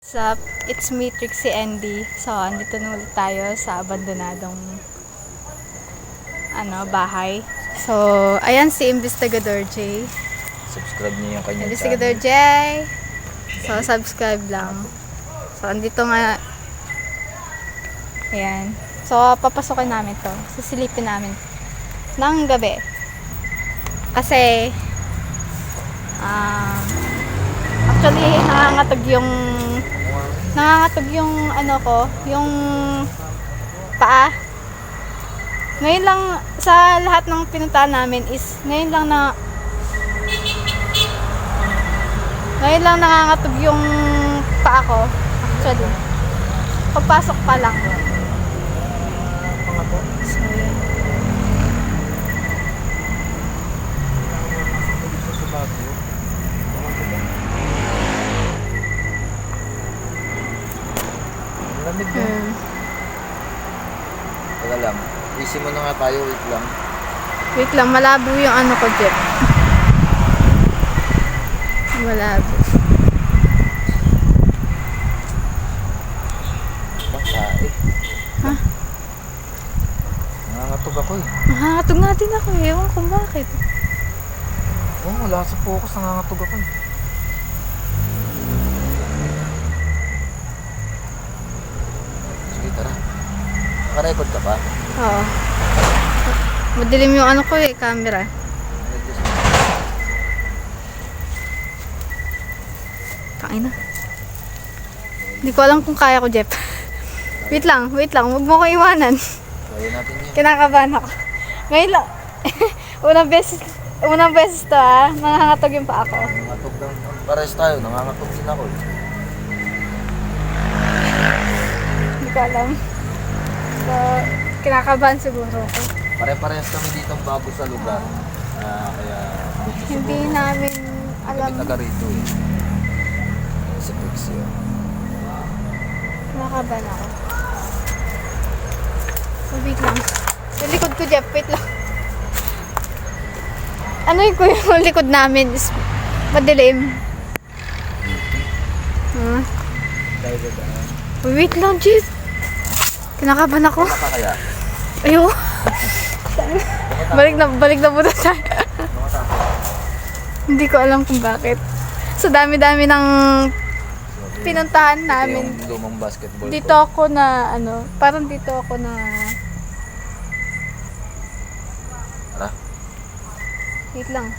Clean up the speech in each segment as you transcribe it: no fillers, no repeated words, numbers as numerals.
What's up? It's me, Trixie Andy. So, andito na ulit tayo sa abandonadong bahay. So, ayan si Investigador J. Subscribe niyo yung kanyang Investigador channel. J. So, subscribe lang. So, andito nga. Ayan. So, papasokin namin to. Sisilipin namin ng gabi. Kasi, actually, nangangatog yung yung paa. Ngayon lang sa lahat ng pinuntahan namin is ngayon lang nangangatog yung paa ko. Actually, pagpasok pa lang. So, yun. Lamig mo. Teka lang. Easy mo na nga tayo. Wait lang. Wait lang, malabo yung ko, Jeff. Malabo. Baka eh. Ha? Nangangatog ako eh. Nakakatog natin ako. Ewan ko bakit. Oo, wala sa focus. Nangangatog ako eh. Sige, tara. Naka-record ka pa? Oo. Madilim yung ko camera. Kain na. Hindi ko alam kung kaya ko, Jeff. Wait lang. Huwag mo ko iwanan. Kaya natin yun. Kinakabahan ako. Ngayon lang. unang beses to nangangatog yung paa ko. Nangangatog lang. Pares tayo. Nangangatog din ako eh. Hindi ko alam. So, kinakabahan siguro ako. Pare-parehas kami dito bago sa lugar. Kaya Hindi namin alam. kami taga rito eh. Sa Pixie. Kinakabahan ako. So, wait lang. Yung likod ko, Jeff. Wait lang. Yung likod namin is madilim. Wait lang, Jeff. Kinakabahan ako. Baka kaya? Ayaw. balik na muna tayo. Hindi ko alam kung bakit. So, dami-dami ng pinuntahan namin. Ito yung lumang basketball Dito ako na, parang dito ako na... Tara. Wait lang.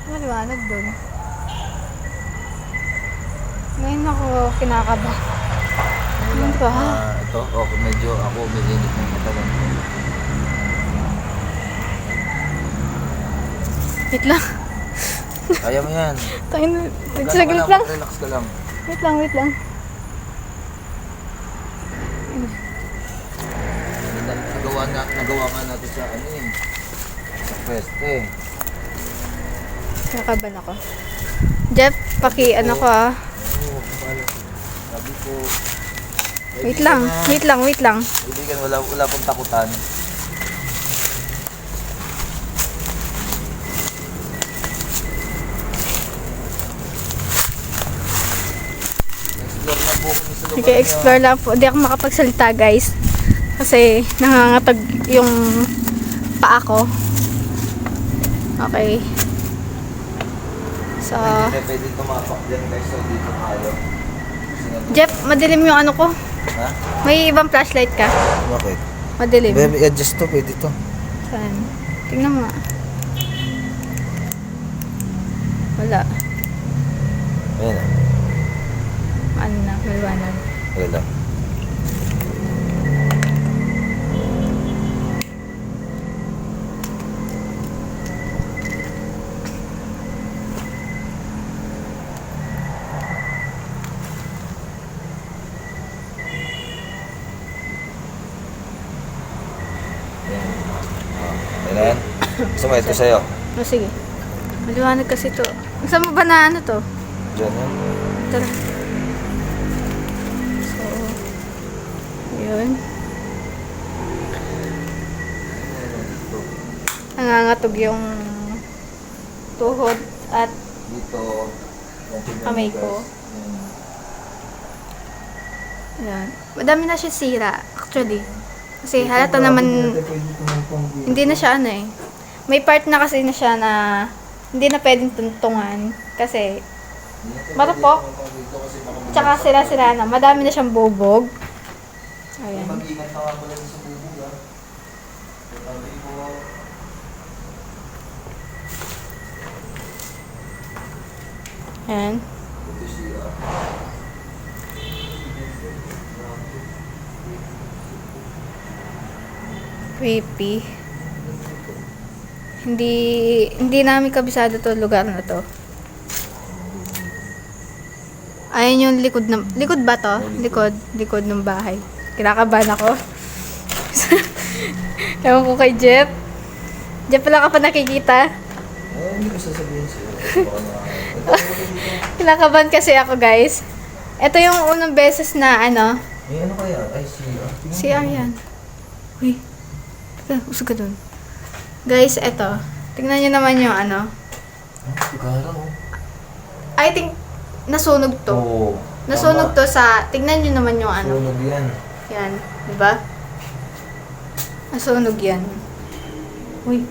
Maliwanag doon. Ngayon ako kinakabahan. Ano ba? Ito, medyo ako umiinit ng katawan ko. Wait lang. Kaya mo yan. Saglit lang. Relax ka lang. Wait lang. Nagawa nga natin sa sa pweste. Kinakabahan ako. Jeff, ko Oo, sabi ko. Wait lang. Kaibigan, wala pong takutan. Explore na po kami sa lugar Okay, explore lang po. Hindi ako makapagsalita, guys. Kasi nangangatag yung paa ko. Okay. So, Pwede tumapak dyan guys, so dito tayo. Jeff, madilim yung ko. Ha? May ibang flashlight ka? Bakit? Madilim. I-adjust to, pwede to. Saan? Tingnan mo nga. Wala. Ayan Maliwanag. Wala lang. Ayan. Gusto mo ito sa'yo? Sige. Maliwanag kasi to. Saan mo ba na to? Diyan yan. Tara. So, yun. Nangangatog yung tuhod at Dito. kamay ko. Yan. Ayan. Madami na siya sira, actually. Kasi halata naman, hindi na siya ano eh. May part na kasi na siya na hindi na pwedeng tuntungan. Kasi, marupok. Tsaka sira-sira na. Madami na siyang bubog. Ayan. Mag-ingat ka nga pala sa bubog ah. Sabi ko, Ayan. ito siya. Creepy. Hindi namin kabisado to lugar na to. Ayan yung likod ba to? Likod ng bahay. Kinakabahan ako. Ewan ko kay Jeff. Jeff, wala ka pa nakikita. Hindi ko sasabihin siya. Kinakabahan kasi ako, guys. Ito yung unang beses na ano. May ano kaya? Ay, siya. Si Aryan. Uy. Teka, usog ka dun. Guys, eto. Tingnan nyo naman yung ano. Sigara oh. I think, nasunog to. Oo. Nasunog to sa, tignan nyo naman yung ano. Sunog yan. Yan, di ba? Nasunog yan. Uy.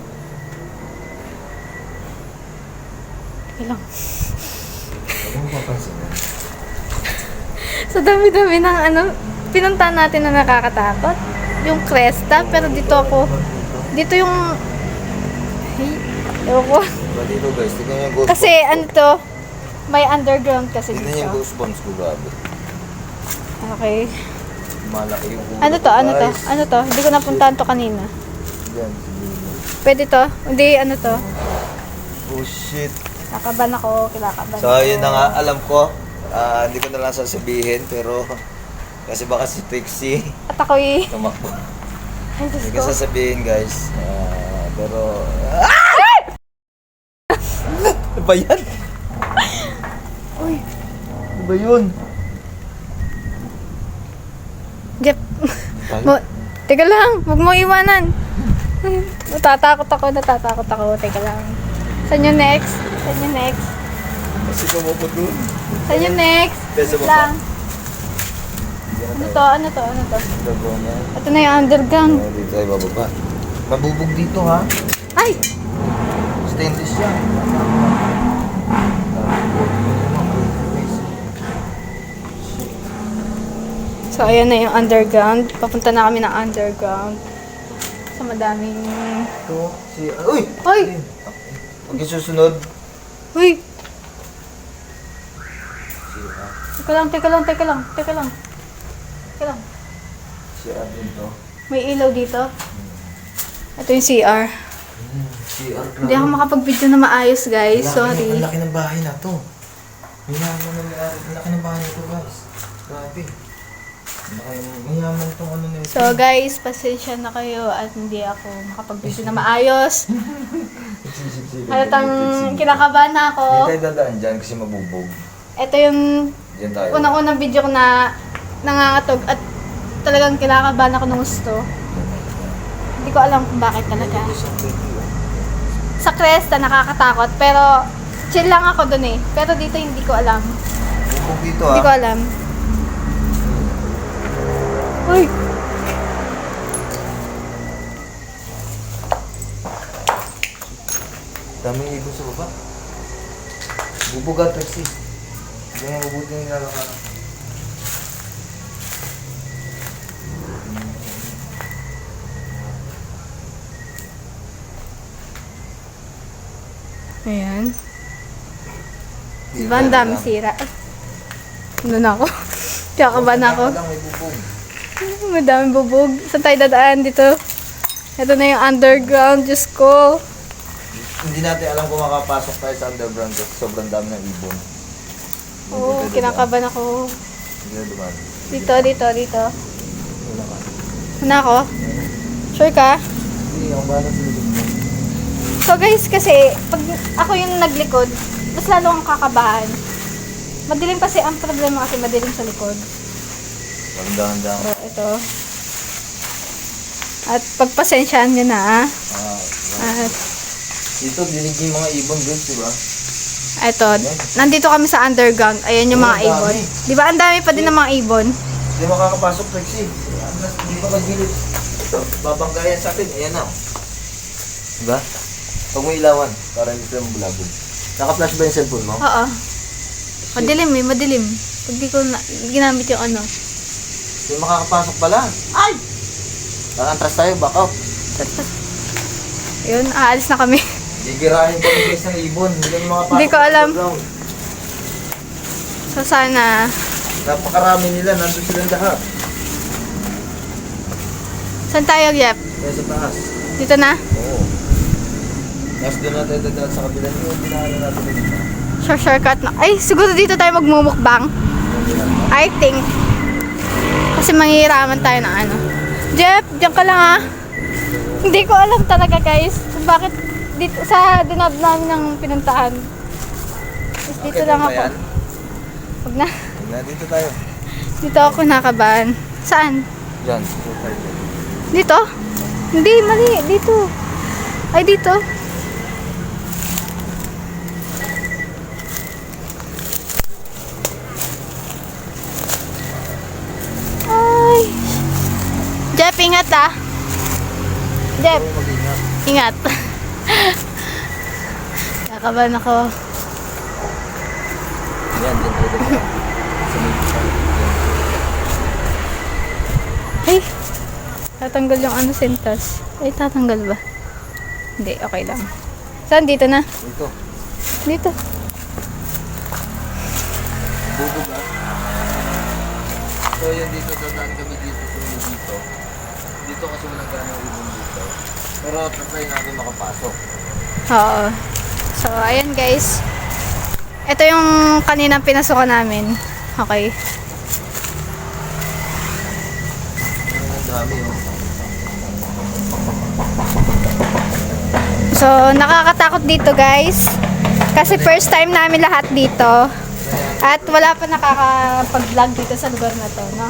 Okay lang. Ano mo papansin yan? Sa dami-dami ng ano, pinunta natin na nakakatakot. Yung Cresta, pero dito yung, hey, ewan ko. Diba dito guys, tignan yung ghost Kasi ano to, may underground kasi Tignan yung dito. ghost bombs ko, grabe. Okay. Malaki yung ulo Ano to? ko, Ano to? guys. Ano to? Hindi ko napuntahan to kanina. Yan, siguro. Pwede to? Hindi, ano to? Oh shit. Kinakaban ako. So, yun na nga, alam ko. Hindi ko na lang sasabihin, pero kasi baka si Trixie At ako'y, tumakbo. ay Diyos Hindi ko. ko sasabihin, guys. Pero... Ano ba yan? Uy, Ano ba yun? Jeff. Teka lang, huwag mo iwanan. Natatakot ako. Teka lang. Saan yung next? Kasi kumupot dun. Saan yung next? Besa Wait baba. lang. Ano to? Dago na. Ito na yung underground. Dito tayo bababa. Mabubog dito, ha? Ay! Stainless yan. So, ayan na yung underground. Papunta na kami ng underground. Sa madaming... Ito, si... Uy! Uy! Huwag yung susunod. Uy! Si, Teka lang. si Adin to. May ilaw dito. Ito yung CR. Si Ar. Hindi ako makapag-video na maayos, guys. Sorry. Ang laki ng bahay na to. Ang laki ng bahay na to, guys. Grabe. Mayaman tong ano nito. So, guys, pasensya na kayo at hindi ako makapag-video na maayos. Halatang kinakabahan na ako. Hindi tayo dadaan dyan kasi mabubog. Ito yung Diyan tayo. unang-unang video ko na nangangatog at talagang kinakabahan ako ng gusto. Hindi ko alam kung bakit talaga. Sa Cresta, nakakatakot. Pero, chill lang ako dun eh. Pero dito, hindi ko alam. Bubog dito, Hindi ko alam. Uy! Daming ibon sa baba. Bubog at taxi. Ganyan mabuti yung lalakaran. Ayan. Diba ang dami sira? Ano na ako? Kakabahan ako. Lang may bubog. Madaming bubog. Saan tayo dadaan dito? Ito na yung underground. Diyos ko. Hindi natin alam kung makapasok tayo sa underground kasi sobrang dami ng ibon. Oo, kinakabahan ako. Hindi na dumaan. Dito. Wala ka. Ano ako? Sure ka? Hindi, ang bahala sa likod mo. So guys, kasi pag ako yung naglikod, mas lalo akong kakabahan. Madilim kasi ang problema kasi madilim sa likod. Dahan-dahan. So, ito. At pagpasensyaan nyo na At Dito, dinig yung mga ibon guys, di ba? ito, nandito kami sa underground. Ayan yung mga Oh, ang ibon. dami. Di ba ang dami pa din ng mga ibon? Hindi makakapasok, Trixie. Hindi pa magilid. Ito, babanggayan sa atin. Ayan na. Diba? Huwag mo ilawan para hindi sila mabulabog. Naka-flash ba yung cellphone mo? Oo. Madilim eh, madilim. Pag di ko ginamit yung ano. Hindi makakapasok pala. Ay! Nakantras tayo, back out. Yun, aalis na kami. Gigirahin ko yung ng ibon. Hindi kami makapasok. Hindi ko alam. sa ground. So sana, Napakarami nila. Nandun silang lahat. saan tayo, Jeff? Kaya sa taas. Dito na? Oo. Tapos doon natin dadaan sa kabila. Yung dinaanan natin dito. Shortcut na. Ay, siguro dito tayo magmumukbang. I think. Kasi manghihiraman tayo ng ano. Jeff, diyan ka lang ah. Hindi ko alam talaga guys kung bakit dito sa dinab namin ng pinuntahan. Tapos dito lang ako. Huwag na. Dito tayo. Dito ako nakabahan. Saan? Diyan. Dito tayo. Dito? Hindi, mali. Dito. Ay, dito. Ay. Jeff, ingat ah. Jeff, ingat. Nakabahan ako. Yan, dyan tayo. Sa may Ay, tatanggal yung ano sentas. Ay, tatanggal ba? Hindi, okay lang. Saan? Dito na? Dito. Dito. Bubog ah. So yan dito, dadaan kami dito. Dito. Dito kasi walang ganang ibon dito. Pero try natin makapasok. Oo. So, ayan guys. Ito yung kaninang pinasukan namin. Okay. Ang dami oh. So, nakakatakot dito guys. Kasi first time namin lahat dito. At wala pa nakakapag-vlog dito sa lugar na to, no?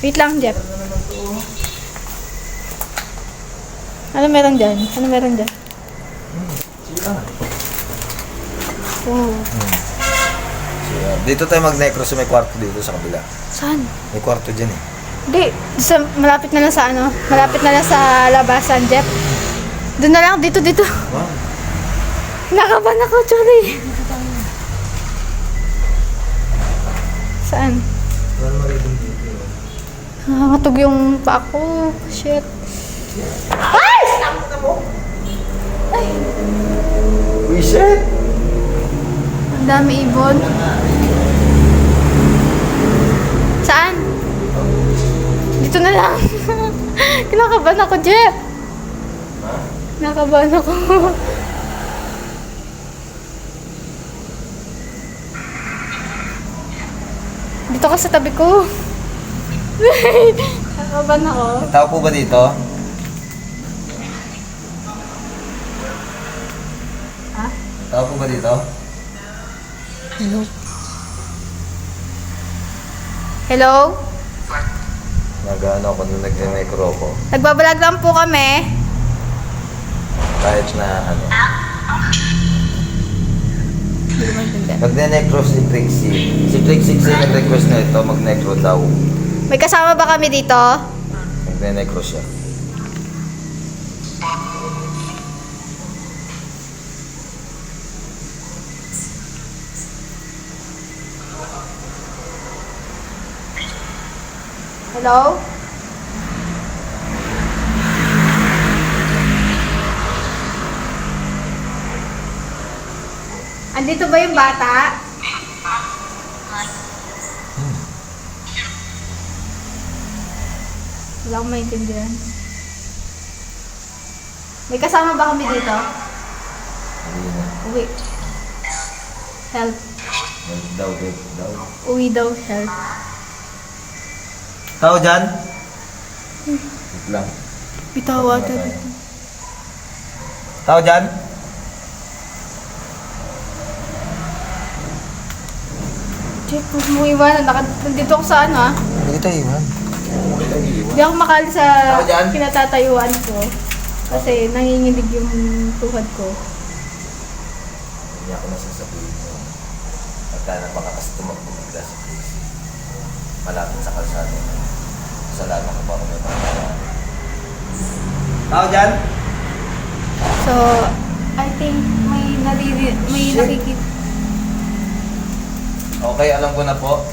Wait lang, Jeff. Ano meron dyan? Ano meron dyan? Oh. Dito tayo mag-necro sa may kwarto dito sa kabila. Saan? May kwarto dyan eh. Hindi. Sa, malapit na lang sa ano. Malapit na lang sa labasan, Jeff. Doon na lang. Dito, dito. Wow. Nakaban ako, Chori. Saan? Wala maritong dito. Nakakatog yung pa ako. Shit. Ay! Ay! Uy, shit! Ang dami ibon. Saan? Dito na lang. Kinakabahan ako, Jeff. Ha? Kinakabahan ako. Dito ka sa tabi ko. Kinakabahan ako. Tao po ba dito? Ha? Tao po ba dito? Hello? Hello? Nag-ano ako nung nag-necro ko. Nagbabalag lang po kami. Kahit na ano. Hindi ko maintindihan. Magne-necro si Trixie. Si Trixie kasi nag-request na ito, mag-necro daw. May kasama ba kami dito? Magne-necro siya. Hello? Andito ba yung bata? Wala akong maintindihan. May kasama ba kami dito? Hindi na. Uwi. Help. Daw, daw. Uwi daw, help. Tao dyan? Wait lang. Bitawa ito dito. Tao dyan? Jeff, huwag mo iwanan. Nandito ako sa ano ah. Hindi tayo iwan. Hindi ako makali sa Ako dyan? kinatatayuan ko. Kasi nanginginig yung tuhod ko. Hindi ako nasasabihin mo. At na makakastumak bumigla sa Trixie. malapit sa kalsada. Kasalanan ko pa kung may pagkakaan. Tao dyan? So, I think may nakikita. Okay, alam ko na po.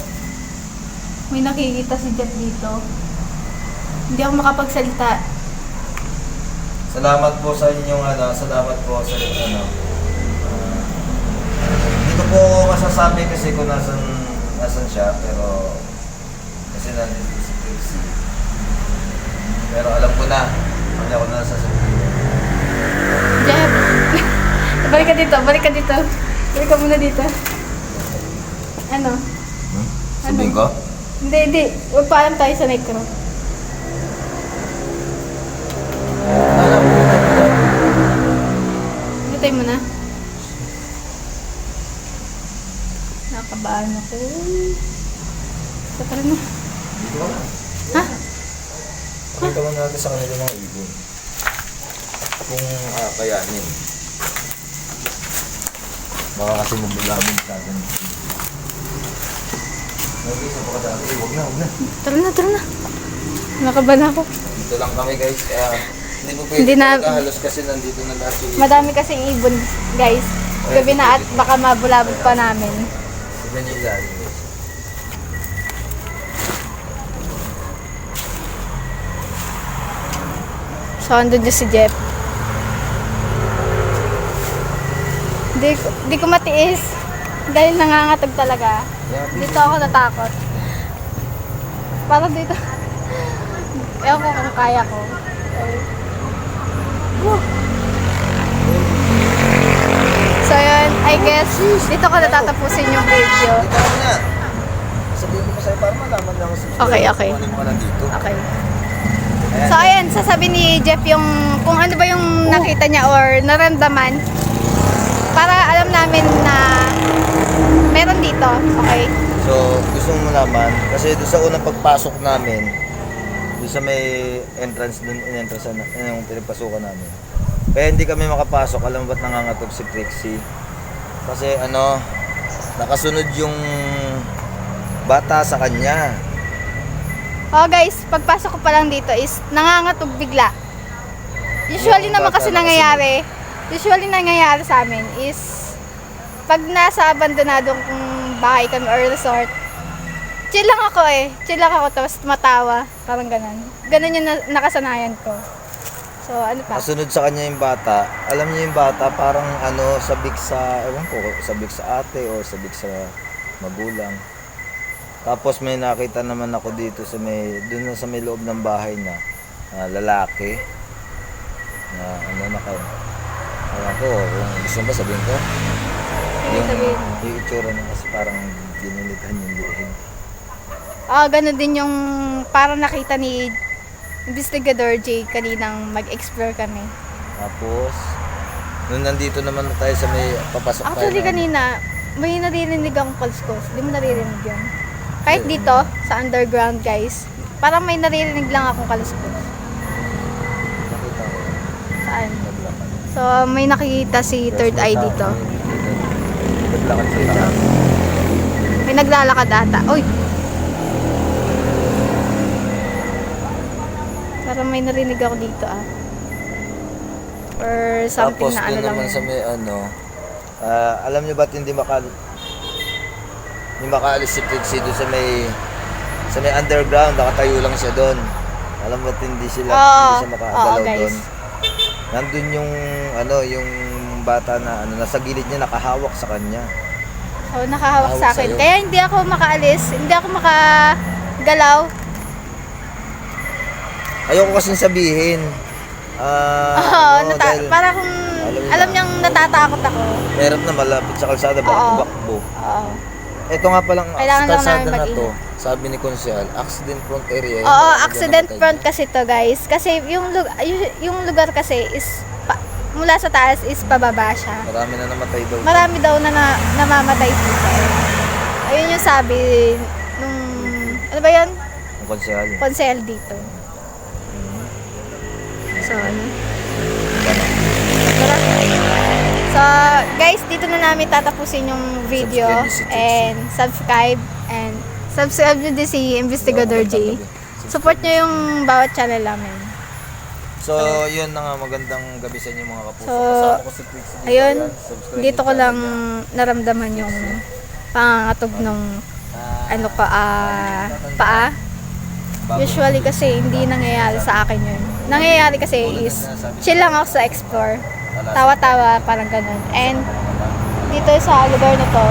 May nakikita si Jeff dito. Hindi ako makapagsalita. Salamat po sa inyong salamat po sa inyong hindi ko po masasabi kasi kung nasan siya, pero kasi nandito si Trixie. Pero alam ko na, hindi ako na sasabihin. Jeff! Balik ka dito, balik ka dito. Balik ka muna dito. Ano? Sabihin ko? Hindi. Magpaalam tayo sa necro. Butay mo na. Nakabahan ako. So, tara na. Dito ka na. Ha? Pakita mo natin sa kanila mga ibon. Kung kayanin. Baka kasi magbulabog sa atin. Okay, sa pakadami. Huwag na. Tara na. Nakabahan ako. Dito lang kami guys. Hindi po Hindi pwede na- halos kasi nandito na lahat yung Madami kasing ibon, guys. Gabi na at baka mabulabog pa namin. Tignan niyo yung ilalim guys. So, andun din si Jeff. Di ko matiis. Dahil nangangatag talaga. Dito ako natakot. Parang dito. Ewan ko kung kaya ko. Woo. So, yun. I guess, dito ko natatapusin yung video. Dito ka na. Sabihin ko pa sa'yo para malaman lang sa Okay. kung ano mo nandito. Okay. Ayan. So, ayan. Sasabi ni Jeff yung kung ano ba yung nakita niya or naramdaman. Para alam namin na meron dito. Okay? So, gusto mo malaman, kasi doon sa unang pagpasok namin, doon sa may entrance doon, yung pinagpasukan namin. Kaya hindi kami makapasok, alam mo ba't nangangatog si Trixie? Kasi nakasunod yung bata sa kanya. Oh guys, pagpasok ko pa lang dito is nangangatog bigla. Usually Yung naman bata kasi nangyayari sa amin is pag nasa abandonadong bahay kami or resort, chill lang ako tapos matawa, parang ganun yung nakasanayan ko. So ano pa? Kasunod sa kanya yung bata, alam niyo yung bata parang sabik sa, ewan ko, sabik sa ate o sabik sa magulang. Tapos may nakita naman ako dito sa doon sa may loob ng bahay na lalaki na alam ko, kung gusto mo ba sabihin ko? Yung itsura niya kasi parang ginilitan yung liig. Ganun din yung parang nakita ni Investigador J kaninang mag-explore kami. Tapos, nung nandito naman tayo sa may papasok tayo. Actually kanina, may naririnig akong kalskos. Di mo naririnig yun. Kahit dito, sa underground guys, parang may naririnig lang akong kalskos. Nakita ko. Saan? Naglakad. So, may nakikita si Third Eye dito. Naglakad sa taas. May naglalakad ata. Uy! Parang may narinig ako dito Or something Tapos na doon lang. naman sa may alam niyo ba't hindi makaalis si Trixie doon sa may underground, nakatayo lang siya doon. Alam mo ba't hindi siya makagalaw guys. doon? Nandun yung yung bata na nasa gilid niya nakahawak sa kanya. So, nakahawak Hawak sa akin. sa'yo. Kaya hindi ako makaalis, hindi ako makagalaw. Ayoko kasing sabihin. Dahil para kung alam niyang natatakot ako. meron na malapit sa kalsada, Oo. bakbo. Oo. Ito nga palang Kailangan lang kalsada namin na mag-ingat. to, sabi ni Konsyal, accident prone area. Oo, accident front kasi to guys. Kasi yung lugar kasi is mula sa taas is pababa siya. Marami na namatay daw. Marami daw na namamatay dito. Ayun yung sabi nung ano ba yun? Ang Konsyal. Konsel dito. So, ano? Tara. So, guys, dito na namin tatapusin yung video. Subscribe si Trixie. And subscribe and Subscribe nyo din si Investigador J. Support nyo yung bawat channel namin. So, yun na nga, magandang gabi sa inyo mga kapuso. So, Kasama ko si Trixie dito. ayun, Ayan, subscribe dito ko nyo lang channel naramdaman yung pangangatog nung paa. niya. Usually kasi hindi nangyayari sa akin yun. Nangyayari kasi is chill lang ako sa explore. Tawa-tawa, parang ganun. And dito sa lugar na to,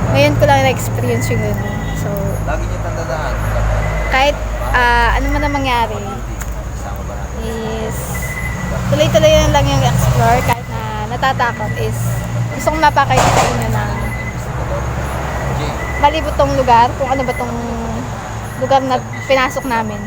ngayon ko lang na-experience yung ganun. So, Lagi niyo tandaan. kahit ano man ang mangyari, Kasama ba natin? is tuloy-tuloy na lang yung explore kahit na natatakot is gusto kong mapakita sa inyo na Jay, malibot tong lugar, kung ano ba tong lugar na pinasok namin.